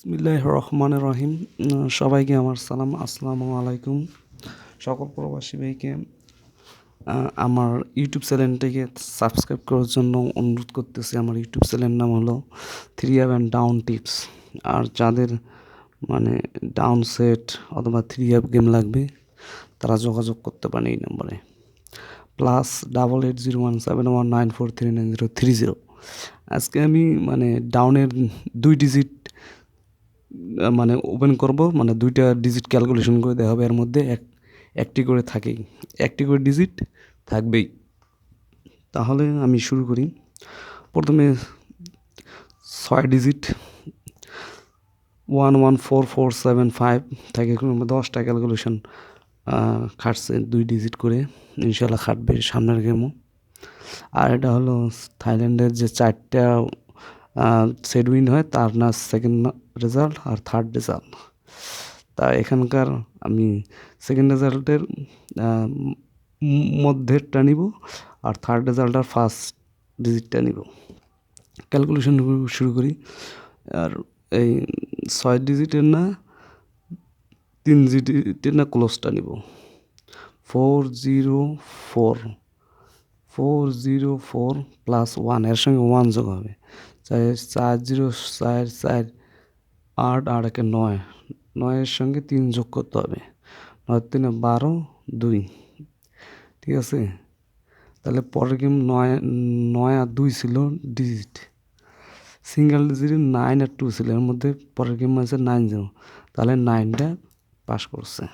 বিসমিল্লাহির রহমানির রহিম। সবাইকে আমার সালাম, আসসালামু আলাইকুম। সকল প্রবাসী ভাইকে আমার ইউটিউব চ্যানেলটিকে সাবস্ক্রাইব করার জন্য অনুরোধ করতেছি। আমার ইউটিউব চ্যানেলের নাম হলো 3 অ্যাপ অ্যান্ড ডাউন টিপস। আর যাদের মানে ডাউন সেট অথবা 3 অ্যাপ গেম লাগবে তারা যোগাযোগ করতে পারেন এই নম্বরে +880171943930। আজকে আমি ডাউনের 2 ডিজিট ওপেন করব, 2টা ডিজিট ক্যালকুলেশন করে দেখাবে। এর মধ্যে একটি করে থাকেই, একটি করে ডিজিট থাকবেই। তাহলে আমি শুরু করি। প্রথমে 6 ডিজিট 114475 থাকে, 10টা ক্যালকুলেশন খাটছে 2 ডিজিট করে। ইনশাল্লাহ খাটবে সামনের গেমও। আর এটা হলো থাইল্যান্ডের যে 4টা সেট উইন হয় তার না সেকেন্ড রেজাল্ট আর থার্ড রেজাল্ট। তা এখানকার আমি সেকেন্ড রেজাল্টের মধ্যেরটা নিব আর থার্ড রেজাল্টার ফার্স্ট ডিজিটটা নিব। ক্যালকুলেশন শুরু করি। আর এই 6 ডিজিটের না 3 ডিজিটের না ক্লোজটা নিব। 404 404 +1, এর সঙ্গে 1 যোগ হবে। 4044 8 আর 9, 9-এর সঙ্গে 3 যোগ করতে হবে। 9 × 3 = 12, 2। ঠিক আছে, তাহলে পরের গেম 9 আর 2 ছিল ডিজিট। সিঙ্গেল ডিজিটে 9 আর 2 ছিল, এর মধ্যে পরের গেম আছে 9 0, তাহলে 9টা পাস করছে।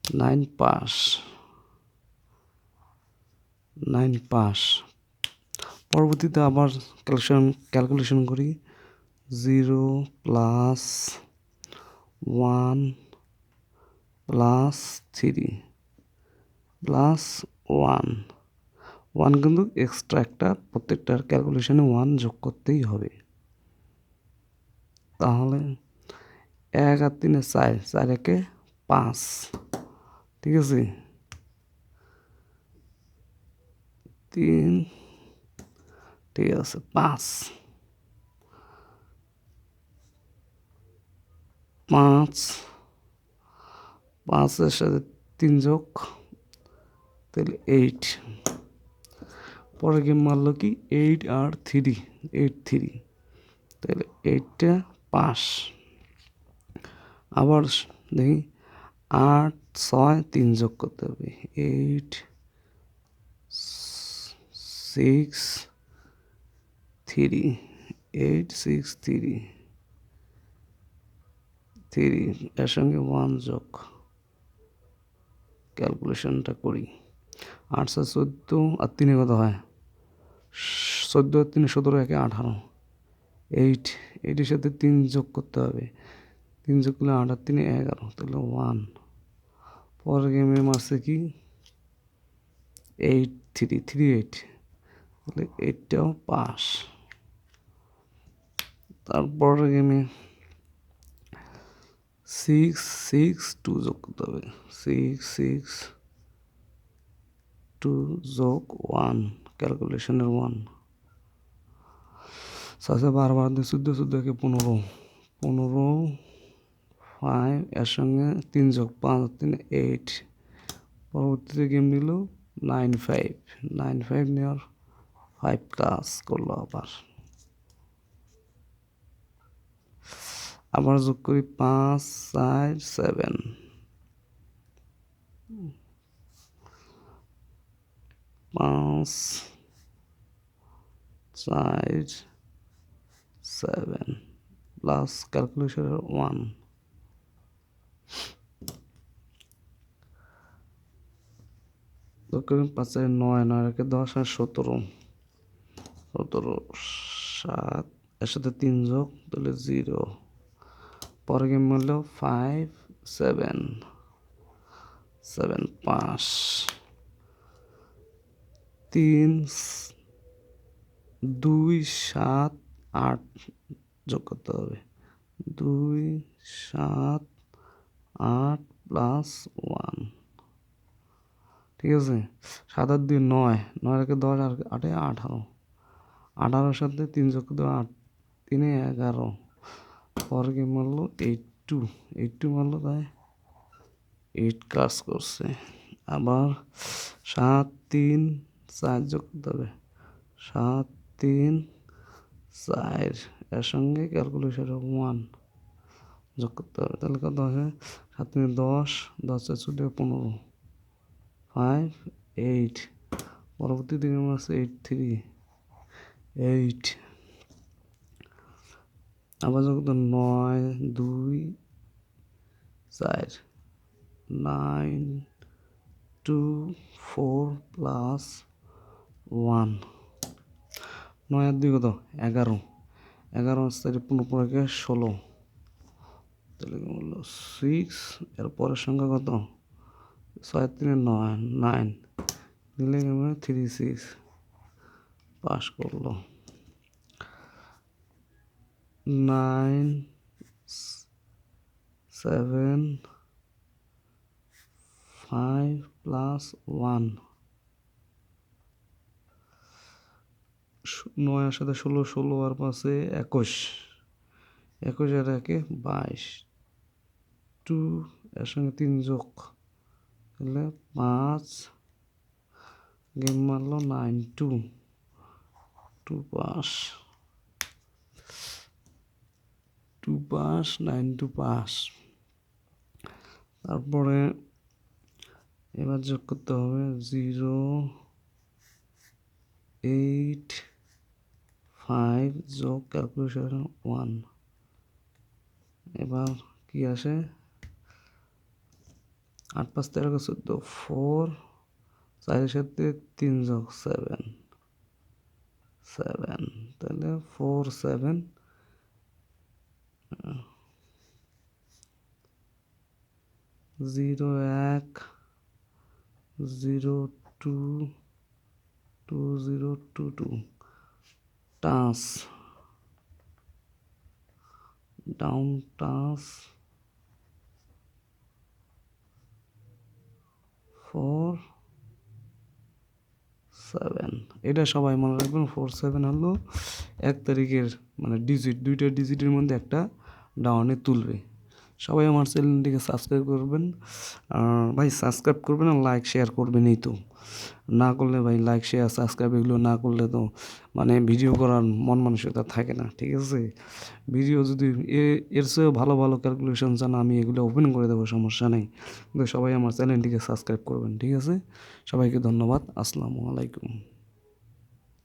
9 পাস, 9 পাস। পরবর্তীতে আবার ক্যালকুলেশন করি। 0 +1 +3 +1, 1 কিন্তু এক্সট্রা একটা, প্রত্যেকটার ক্যালকুলেশনে 1 যোগ করতেই হবে। তাহলে 1 আর 3 4, 4 একে 5। ঠিক আছে, 3, ঠিক আছে 5, 5-এর সাথে 3 যোগ, তাহলে 8। পরের গেম মারলো কি 8 আর 3, 8 3, তাহলে 8টা পাস। আবার দেখি 8 6 3 যোগ করতে হবে। 8 6 3, 8 6 3, 3 এর সঙ্গে 1 যোগ। ক্যালকুলেশনটা করি। 8 7 14 আর 3 কত হয়? 14 আর 3 17, 1 18। 8, 8-এর সাথে 3 যোগ করতে হবে। 3 যোগ করলে 8 আর 3 11, তাহলে 1। পরের গেমে মারছে কি 8 3 3 8, তাহলে 8টাও পাস। তারপরের গেমে 6 6 2 যোগ করতে হবে। 6 6 2 যোগ 1, ক্যালকুলেশনের 1। 7 12 12 14 14 একে 15, 15 5 এর সঙ্গে 3 যোগ 5 3 8। পরবর্তীতে গেম নিল 9 5, 9 5 নেওয়ার 5 প্লাস করলো। আবার যোগ করি 5 4 7, 5 4 7 প্লাস ক্যালকুলেশনের 1। যোগ করি 5 4 9, 9 একে 10 আর 17, 17 7 এর সাথে 3 যোগ, তাহলে 0। পরে গেম হলো 5 7 7 5, 3 2 7 8 যোগ করতে হবে। 2 7 8 প্লাস 1। ঠিক আছে, 7 আর 2 9, 9 একে 10 আর 8 18, 18-এর সাথে 3 যোগ করতে হবে। 8 3 11, পরের গেম মারলো 8-2, 8-2 মারলো, তাই 8 কাজ করছে। আবার 7-3-4 যোগ করতে হবে, 7-3-4, এর সঙ্গে ক্যালকুলেশন 1 যোগ করতে হবে, তাহলে কত হবে? 7-3-10, 10-4-15, 5-8, পরবর্তী দিকে আছে 8-3-8, আবার যোগ করতে 9-2-4, 9-2-4 প্লাস 1, 9 আর 2 কত? 11, 11 4 15 16, তাহলে কি বললো 6, এর পরের সংখ্যা কত? 6-3-9, 9 দিলে কেমন? 3-6 পাস করলো। 9-7-5 প্লাস 1, 9 এর সাথে 16, 16 আর 5-এ 21, 21 আর 1-এ 22, 2 এর সঙ্গে 3 যোগ, তাহলে 5, গেম মারলো 9-2, 2 পাস, 2 পাস, 9-2 পাস। তারপরে এবার যোগ করতে হবে 0-8-5 যোগ ক্যালকুলেশন 1, এবার কি আসে? 8-5-13-14, 4, 4-এর সাথে 3 যোগ 7, 7, তাহলে 4-7, 0-1, 0-2-2022, টাচ ডাউন, টাচ 4-7, এটা সবাই মনে রাখবেন। 4-7 হলো 1 তারিখের মানে ডিজিট, দুইটা ডিজিটের মধ্যে একটা ডাউনে তুলবে। সবাই আমার চ্যানেলটিকে সাবস্ক্রাইব করবেন, আর ভাই সাবস্ক্রাইব করবেন আর লাইক শেয়ার করবেন, এই তো। না করলে ভাই লাইক শেয়ার সাবস্ক্রাইব এগুলো না করলে তো মানে ভিডিও করার মন মানসিকতা থাকে না, ঠিক আছে? ভিডিও যদি এর চেয়েও ভালো ভালো ক্যালকুলেশন চান, আমি এগুলো ওপেন করে দেবো, সমস্যা নেই। কিন্তু সবাই আমার চ্যানেলটিকে সাবস্ক্রাইব করবেন, ঠিক আছে? সবাইকে ধন্যবাদ। আসসালামু আলাইকুম।